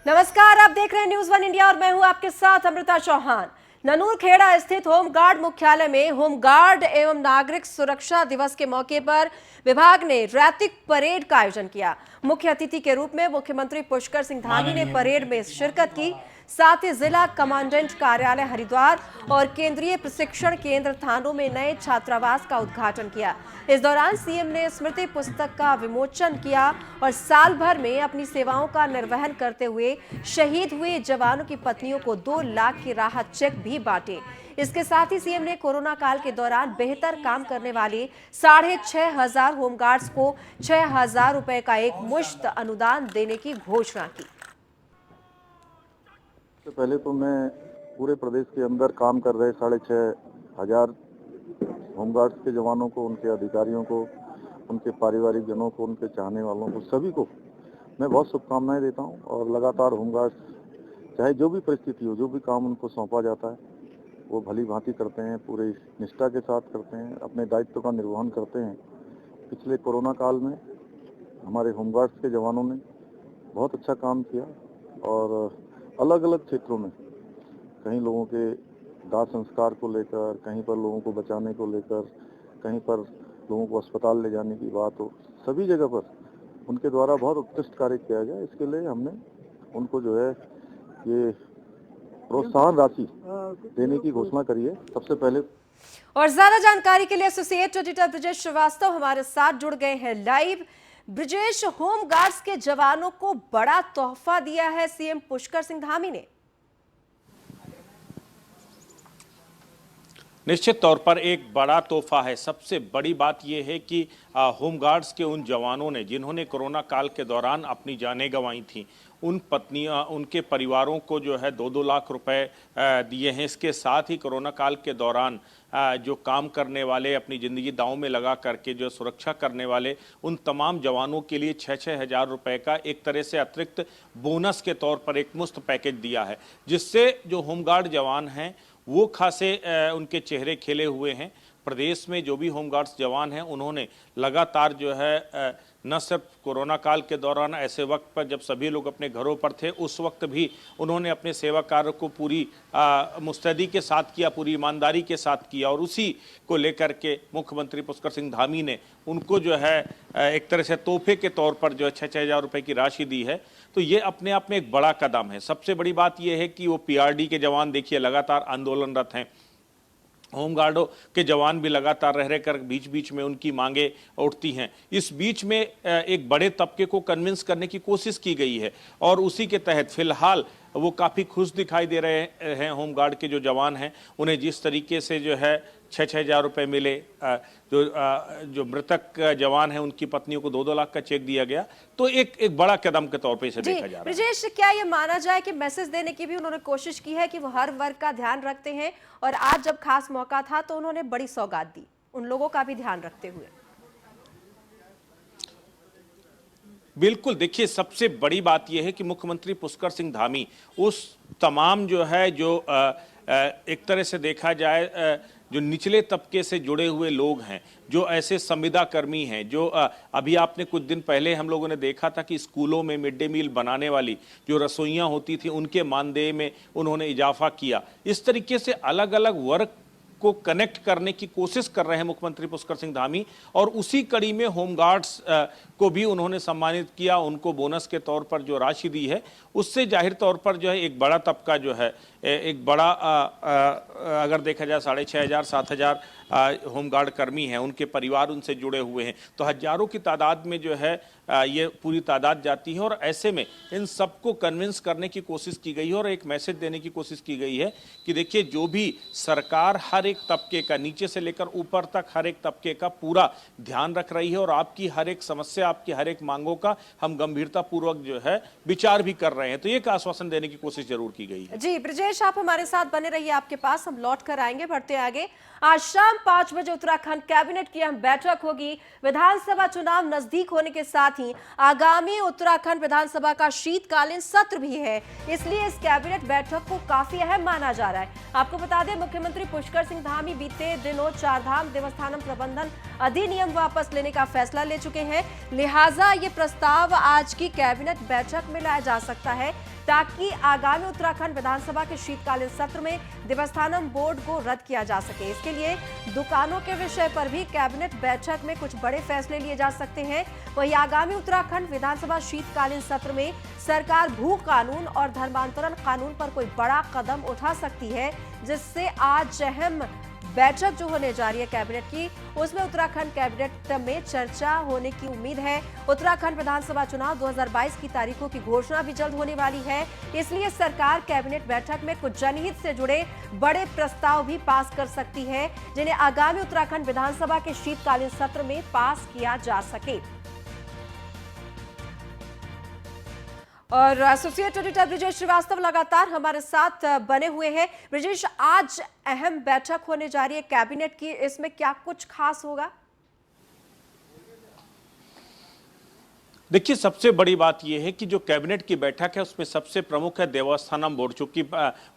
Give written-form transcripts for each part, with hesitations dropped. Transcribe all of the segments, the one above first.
नमस्कार, आप देख रहे हैं न्यूज़ 1 इंडिया और मैं हूं आपके साथ अमृता चौहान। ननूरखेड़ा स्थित होमगार्ड मुख्यालय में होमगार्ड एवं नागरिक सुरक्षा दिवस के मौके पर विभाग ने रैतिक परेड का आयोजन किया। मुख्य अतिथि के रूप में मुख्यमंत्री पुष्कर सिंह धामी ने परेड में शिरकत की। साथ ही जिला कमांडेंट कार्यालय हरिद्वार और केंद्रीय प्रशिक्षण केंद्र थानों में नए छात्रावास का उद्घाटन किया। इस दौरान सीएम ने स्मृति पुस्तक का विमोचन किया और साल भर में अपनी सेवाओं का निर्वहन करते हुए शहीद हुए जवानों की पत्नियों को 2 लाख की राहत चेक भी बांटे। इसके साथ ही सीएम ने कोरोना काल के दौरान बेहतर काम करने वाले 6,500 होमगार्ड्स को 6,000 रुपए का एक मुश्त अनुदान देने की घोषणा की। सबसे पहले तो मैं पूरे प्रदेश के अंदर काम कर रहे 6,500 होमगार्ड्स के जवानों को, उनके अधिकारियों को, उनके पारिवारिक जनों को, उनके चाहने वालों को, सभी को मैं बहुत शुभकामनाएं देता हूं। और लगातार होमगार्ड्स चाहे जो भी परिस्थिति हो, जो भी काम उनको सौंपा जाता है वो भली भांति करते हैं, पूरे निष्ठा के साथ करते हैं, अपने दायित्व का निर्वहन करते हैं। पिछले कोरोना काल में हमारे होमगार्ड्स के जवानों ने बहुत अच्छा काम किया और अलग अलग क्षेत्रों में कहीं लोगों के दाह संस्कार को लेकर, कहीं पर लोगों को बचाने को लेकर, कहीं पर लोगों को अस्पताल ले जाने की बात हो, सभी जगह पर उनके द्वारा बहुत उत्कृष्ट कार्य किया गया। इसके लिए हमने उनको जो है ये प्रोत्साहन राशि देने की घोषणा करी है सबसे पहले। और ज्यादा जानकारी के लिए एसोसिएट एडिटर ब्रिजेश श्रीवास्तव हमारे साथ जुड़ गए हैं लाइव। ब्रिजेश, होमगार्ड्स के जवानों को बड़ा तोहफा दिया है सीएम पुष्कर सिंह धामी ने। निश्चित तौर पर एक बड़ा तोहफा है। सबसे बड़ी बात यह है कि होमगार्ड्स के उन जवानों ने जिन्होंने कोरोना काल के दौरान अपनी जानें गंवाई थी, उन पत्नियां, उनके परिवारों को जो है 2-2 लाख रुपए दिए हैं। इसके साथ ही कोरोना काल के दौरान जो काम करने वाले, अपनी ज़िंदगी दांव में लगा करके जो सुरक्षा करने वाले, उन तमाम जवानों के लिए 6-6 हज़ार रुपये का एक तरह से अतिरिक्त बोनस के तौर पर एक मुफ्त पैकेज दिया है, जिससे जो होमगार्ड जवान हैं वो खासे उनके चेहरे खिले हुए हैं। प्रदेश में जो भी होमगार्ड्स जवान हैं उन्होंने लगातार जो है न सिर्फ कोरोना काल के दौरान, ऐसे वक्त पर जब सभी लोग अपने घरों पर थे, उस वक्त भी उन्होंने अपने सेवा कार्य को पूरी मुस्तैदी के साथ किया, पूरी ईमानदारी के साथ किया। और उसी को लेकर के मुख्यमंत्री पुष्कर सिंह धामी ने उनको जो है एक तरह से तोहफे के तौर पर जो है 6-6 हज़ार रुपये की राशि दी है। तो ये अपने आप में एक बड़ा कदम है। सबसे बड़ी बात यह है कि वो पीआरडी के जवान देखिए लगातार आंदोलनरत हैं, होमगार्डों के जवान भी लगातार रह कर बीच बीच में उनकी मांगे उठती हैं। इस बीच में एक बड़े तबके को कन्विंस करने की कोशिश की गई है और उसी के तहत फिलहाल वो काफ़ी खुश दिखाई दे रहे हैं। होमगार्ड के जो जवान हैं उन्हें जिस तरीके से जो है 6-6 हज़ार रुपये मिले, जो मृतक जवान हैं उनकी पत्नियों को 2-2 लाख का चेक दिया गया, तो एक बड़ा कदम के तौर पे इसे देखा जा रहा है। ब्रिजेश, क्या ये माना जाए कि मैसेज देने की भी उन्होंने कोशिश की है कि वो हर वर्ग का ध्यान रखते हैं और आज जब खास मौका था तो उन्होंने बड़ी सौगात दी, उन लोगों का भी ध्यान रखते हुए? बिल्कुल, देखिए सबसे बड़ी बात यह है कि मुख्यमंत्री पुष्कर सिंह धामी उस तमाम जो है जो एक तरह से देखा जाए जो निचले तबके से जुड़े हुए लोग हैं, जो ऐसे संविदा कर्मी हैं, जो अभी आपने कुछ दिन पहले हम लोगों ने देखा था कि स्कूलों में मिड डे मील बनाने वाली जो रसोइयाँ होती थी उनके मानदेय में उन्होंने इजाफा किया। इस तरीके से अलग अलग वर्ग को कनेक्ट करने की कोशिश कर रहे हैं मुख्यमंत्री पुष्कर सिंह धामी और उसी कड़ी में होमगार्ड्स को भी उन्होंने सम्मानित किया। उनको बोनस के तौर पर जो राशि दी है उससे जाहिर तौर पर जो है एक बड़ा तबका जो है, एक बड़ा अगर देखा जाए 6,500-7,000 होमगार्ड कर्मी हैं, उनके परिवार उनसे जुड़े हुए हैं, तो हजारों की तादाद में जो है ये पूरी तादाद जाती है। और ऐसे में इन सबको कन्विंस करने की कोशिश की गई है और एक मैसेज देने की कोशिश की गई है कि देखिए जो भी सरकार हर एक तबके का, नीचे से लेकर ऊपर तक हर एक तबके का पूरा ध्यान रख रही है और आपकी हर एक समस्या, आपकी हर एक मांगों का हम गंभीरतापूर्वक जो है विचार भी कर रहे हैं। तो एक आश्वासन देने की कोशिश जरूर की गई है। जी ब्रिजेश, आप हमारे साथ बने रहिए, आपके पास हम लौट कर आएंगे। बढ़ते आगे, आज शाम 5 बजे उत्तराखंड कैबिनेट की अहम बैठक होगी। विधानसभा चुनाव नजदीक होने के साथ ही आगामी उत्तराखंड विधानसभा का शीतकालीन सत्र भी है, इसलिए इस कैबिनेट बैठक को काफी अहम माना जा रहा है। आपको बता दें, मुख्यमंत्री पुष्कर सिंह धामी बीते दिनों चारधाम देवस्थानम प्रबंधन अधिनियम वापस लेने का फैसला ले चुके हैं, लिहाजा ये प्रस्ताव आज की कैबिनेट बैठक में लाया जा सकता है। ताकि आगामी उत्तराखंड विधानसभा के शीतकालीन सत्र में देवस्थानम बोर्ड को रद्द किया जा सके। इसके लिए दुकानों के विषय पर भी कैबिनेट बैठक में कुछ बड़े फैसले लिए जा सकते हैं। वहीं आगामी उत्तराखंड विधानसभा शीतकालीन सत्र में सरकार भू कानून और धर्मांतरण कानून पर कोई बड़ा कदम उठा सकती है, जिससे आज अहम बैठक जो होने जा रही है कैबिनेट की, उसमें उत्तराखंड कैबिनेट में चर्चा होने की उम्मीद है। उत्तराखंड विधानसभा चुनाव 2022 की तारीखों की घोषणा भी जल्द होने वाली है, इसलिए सरकार कैबिनेट बैठक में कुछ जनहित से जुड़े बड़े प्रस्ताव भी पास कर सकती है, जिन्हें आगामी उत्तराखंड विधानसभा के शीतकालीन सत्र में पास किया जा सके। और एसोसिएट एडिटर ब्रिजेश श्रीवास्तव लगातार हमारे साथ बने हुए हैं। ब्रिजेश, आज अहम बैठक होने जा रही है कैबिनेट की, इसमें क्या कुछ खास होगा? देखिए, सबसे बड़ी बात यह है कि जो कैबिनेट की बैठक है उसमें सबसे प्रमुख है देवस्थानम बोर्ड। चूंकि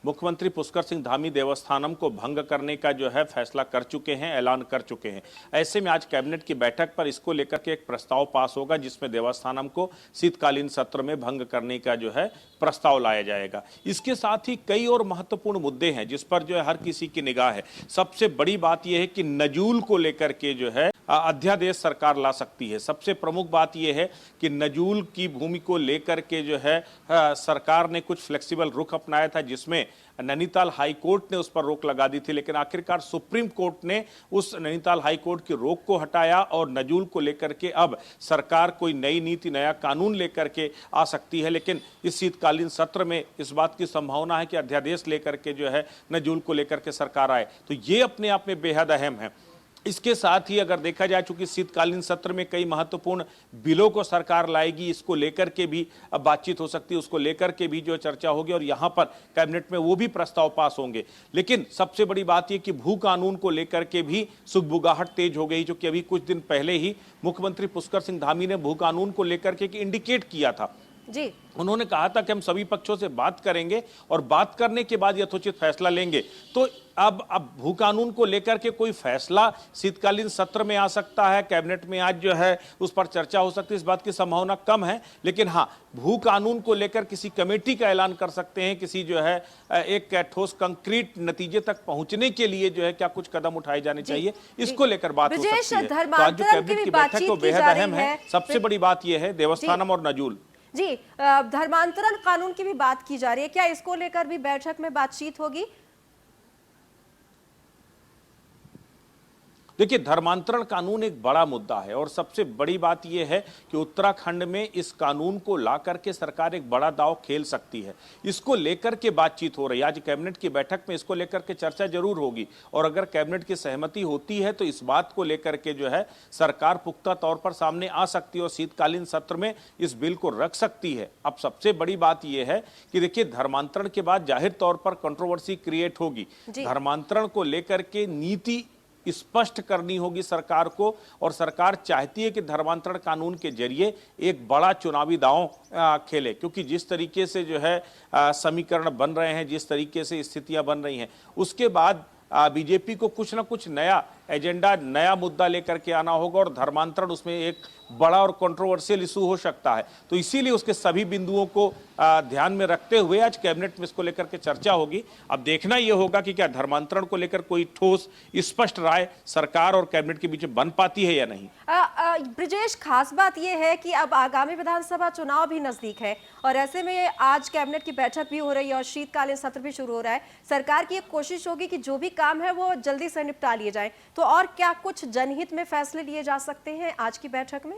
मुख्यमंत्री पुष्कर सिंह धामी देवस्थानम को भंग करने का जो है फैसला कर चुके हैं, ऐलान कर चुके हैं। ऐसे में आज कैबिनेट की बैठक पर इसको लेकर के एक प्रस्ताव पास होगा, जिसमें देवस्थानम को शीतकालीन सत्र में भंग करने का जो है प्रस्ताव लाया जाएगा। इसके साथ ही कई और महत्वपूर्ण मुद्दे हैं जिस पर जो है हर किसी की निगाह है। सबसे बड़ी बात यह है कि नजूल को लेकर के जो है अध्यादेश सरकार ला सकती है। सबसे प्रमुख बात यह है कि नजूल की भूमि को लेकर के जो है सरकार ने कुछ फ्लेक्सिबल रुख अपनाया था, जिसमें नैनीताल हाई कोर्ट ने उस पर रोक लगा दी थी, लेकिन आखिरकार सुप्रीम कोर्ट ने उस नैनीताल हाई कोर्ट की रोक को हटाया और नजूल को लेकर के अब सरकार कोई नई नीति, नया कानून लेकर के आ सकती है। लेकिन इस शीतकालीन सत्र में इस बात की संभावना है कि अध्यादेश लेकर के जो है नजूल को लेकर के सरकार आए, तो ये अपने आप में बेहद अहम है। इसके साथ ही अगर देखा जाए, चूंकि शीतकालीन सत्र में कई महत्वपूर्ण बिलों को सरकार लाएगी, इसको लेकर के भी अब बातचीत हो सकती है, उसको लेकर के भी जो चर्चा होगी और यहां पर कैबिनेट में वो भी प्रस्ताव पास होंगे। लेकिन सबसे बड़ी बात यह कि भू कानून को लेकर के भी सुगबुगाहट तेज हो गई, जो कि अभी कुछ दिन पहले ही मुख्यमंत्री पुष्कर सिंह धामी ने भू कानून को लेकर के इंडिकेट किया था जी। उन्होंने कहा था कि हम सभी पक्षों से बात करेंगे और बात करने के बाद यथोचित फैसला लेंगे। तो अब भू कानून को लेकर के कोई फैसला शीतकालीन सत्र में आ सकता है, कैबिनेट में आज जो है उस पर चर्चा हो सकती है, इस बात की संभावना कम है। लेकिन हाँ, भू कानून को लेकर किसी कमेटी का ऐलान कर सकते हैं, किसी जो है एक ठोस कंक्रीट नतीजे तक पहुंचने के लिए जो है क्या कुछ कदम उठाए जाने चाहिए, इसको लेकर बात हो सकती है। तो आज जो कैबिनेट की बैठक तो बेहद अहम है। सबसे बड़ी बात यह है देवस्थानम और नजूल जी, धर्मांतरण कानून की भी बात की जा रही है, क्या इसको लेकर भी बैठक में बातचीत होगी? देखिए, धर्मांतरण कानून एक बड़ा मुद्दा है और सबसे बड़ी बात यह है कि उत्तराखंड में इस कानून को ला करके सरकार एक बड़ा दांव खेल सकती है। इसको लेकर के बातचीत हो रही है। आज कैबिनेट की बैठक में इसको लेकर के चर्चा जरूर होगी और अगर कैबिनेट की सहमति होती है तो इस बात को लेकर के जो है सरकार पुख्ता तौर पर सामने आ सकती है और शीतकालीन सत्र में इस बिल को रख सकती है। अब सबसे बड़ी बात यह है कि देखिए, धर्मांतरण के बाद जाहिर तौर पर कंट्रोवर्सी क्रिएट होगी। धर्मांतरण को लेकर के नीति स्पष्ट करनी होगी सरकार को और सरकार चाहती है कि धर्मांतरण कानून के जरिए एक बड़ा चुनावी दांव खेले, क्योंकि जिस तरीके से जो है समीकरण बन रहे हैं, जिस तरीके से स्थितियां बन रही हैं, उसके बाद बीजेपी को कुछ ना कुछ नया एजेंडा, नया मुद्दा लेकर के आना होगा और धर्मांतरण उसमें एक बड़ा और कंट्रोवर्शियल इशू हो सकता है। तो इसीलिए उसके सभी बिंदुओं को ध्यान में रखते हुए आज कैबिनेट में इसको लेकर के चर्चा होगी। अब देखना यह होगा कि क्या धर्मांतरण को लेकर कोई ठोस स्पष्ट राय सरकार और कैबिनेट के बीच बन पाती है या नहीं। ब्रिजेश, खास बात यह है कि अब आगामी विधानसभा चुनाव भी नजदीक है और ऐसे में आज कैबिनेट की बैठक भी हो रही है और शीतकालीन सत्र भी शुरू हो रहा है। सरकार की एक कोशिश होगी कि जो भी काम है वो जल्दी से निपटा लिए जाए। तो और क्या कुछ जनहित में फैसले लिए जा सकते हैं आज की बैठक में?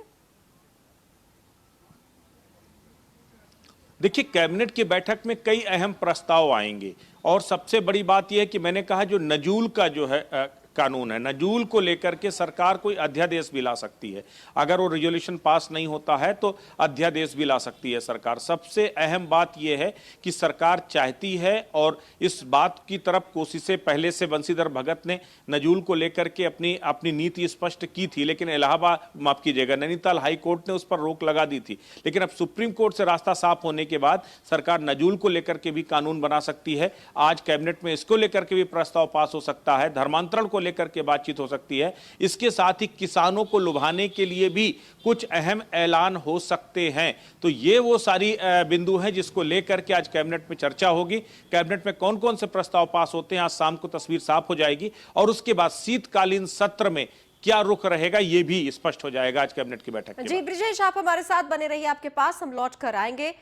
देखिए, कैबिनेट की बैठक में कई अहम प्रस्ताव आएंगे और सबसे बड़ी बात यह है कि मैंने कहा जो नजूल का जो है कानून है, नजूल को लेकर के सरकार कोई अध्यादेश भी ला सकती है। अगर वो रेजोल्यूशन पास नहीं होता है तो अध्यादेश भी ला सकती है सरकार। सबसे अहम बात यह है कि सरकार चाहती है और इस बात की तरफ कोशिशें पहले से बंशीधर भगत ने नजूल को लेकर के अपनी नीति स्पष्ट की थी, लेकिन इलाहाबाद, माफ कीजिएगा, नैनीताल हाई कोर्ट ने उस पर रोक लगा दी थी। लेकिन अब सुप्रीम कोर्ट से रास्ता साफ होने के बाद सरकार नजूल को लेकर के भी कानून बना सकती है। आज कैबिनेट में इसको लेकर के भी प्रस्ताव पास हो सकता है। धर्मांतरण को लेकर के बातचीत हो सकती है। इसके साथ ही किसानों को लुभाने के लिए भी कुछ अहम ऐलान हो सकते हैं। तो ये वो सारी बिंदु हैं जिसको लेकर के आज कैबिनेट में चर्चा होगी। कैबिनेट में कौन कौन से प्रस्ताव पास होते हैं आज शाम को तस्वीर साफ हो जाएगी और उसके बाद शीतकालीन सत्र में क्या रुख रहेगा ये भी स्पष्ट हो जाएगा आज कैबिनेट की बैठक के जी बाद। ब्रिजेश, आप हमारे साथ बने रहिए, आपके पास हम लौट कर आएंगे।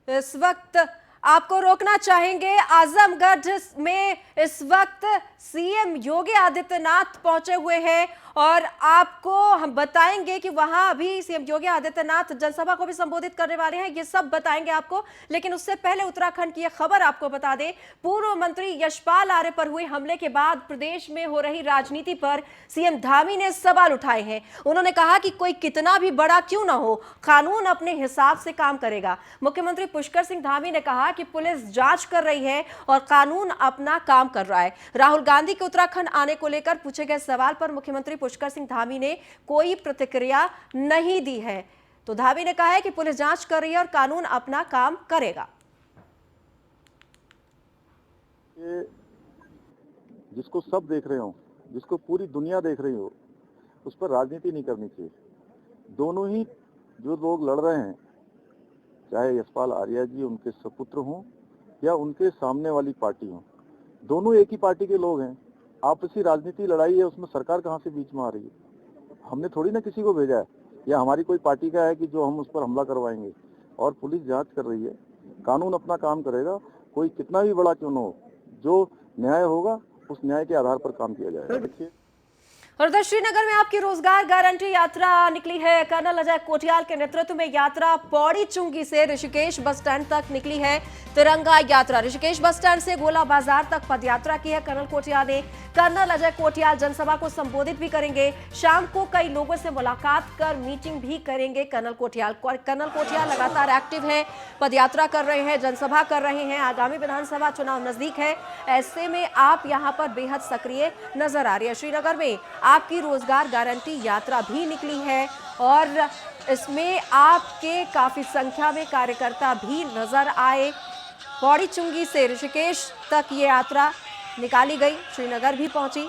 इस वक्त आपको रोकना चाहेंगे, आजमगढ़ में इस वक्त सीएम योगी आदित्यनाथ पहुंचे हुए हैं और आपको हम बताएंगे कि वहां अभी सीएम योगी आदित्यनाथ जनसभा को भी संबोधित करने वाले हैं, ये सब बताएंगे आपको। लेकिन उससे पहले उत्तराखंड की यह खबर आपको बता दें, पूर्व मंत्री यशपाल आर्य पर हुए हमले के बाद प्रदेश में हो रही राजनीति पर सीएम धामी ने सवाल उठाए हैं। उन्होंने कहा कि कोई कितना भी बड़ा क्यों ना हो, कानून अपने हिसाब से काम करेगा। मुख्यमंत्री पुष्कर सिंह धामी ने कहा कि पुलिस जांच कर रही है और कानून अपना काम कर रहा है। राहुल गांधी के उत्तराखंड आने को लेकर पूछे गए सवाल पर मुख्यमंत्री पुष्कर सिंह धामी ने कोई प्रतिक्रिया नहीं दी है। तो धामी ने कहा है कि पुलिस जांच कर रही है और कानून अपना काम करेगा। जिसको सब देख रहे हो, जिसको पूरी दुनिया देख रही हो, उस पर राजनीति नहीं करनी चाहिए। दोनों ही जो लोग लड़ रहे हैं, चाहे यशपाल आर्य जी उनके सपुत्र हों या उनके सामने वाली पार्टी हो, दोनों एक ही पार्टी के लोग हैं। आपसी राजनीति लड़ाई है, उसमें सरकार कहाँ से बीच में आ रही है? हमने थोड़ी ना किसी को भेजा है या हमारी कोई पार्टी का है कि जो हम उस पर हमला करवाएंगे। और पुलिस जांच कर रही है, कानून अपना काम करेगा। कोई कितना भी बड़ा क्यों न हो, जो न्याय होगा उस न्याय के आधार पर काम किया जाएगा। देखिए, और उधर श्रीनगर में आपकी रोजगार गारंटी यात्रा निकली है। कर्नल अजय कोटियाल के नेतृत्व में यात्रा पौड़ी चुंगी से ऋषिकेश बस स्टैंड तक निकली है। तिरंगा यात्रा ऋषिकेश बस स्टैंड से गोला बाजार तक पदयात्रा की है कर्नल कोटियाल ने। कर्नल अजय कोटियाल जनसभा को संबोधित भी करेंगे। शाम को कई लोगों से मुलाकात कर मीटिंग भी करेंगे कर्नल कोटियाल। कर्नल कोटियाल लगातार एक्टिव है, पदयात्रा कर रहे हैं, जनसभा कर रहे हैं। आगामी विधानसभा चुनाव नजदीक है, ऐसे में आप यहाँ पर बेहद सक्रिय नजर आ रही है। श्रीनगर में आपकी रोजगार गारंटी यात्रा भी निकली है और इसमें आपके काफी संख्या में कार्यकर्ता भी नजर आए। पौड़ी चुंगी से ऋषिकेश तक ये यात्रा निकाली गई, श्रीनगर भी पहुंची।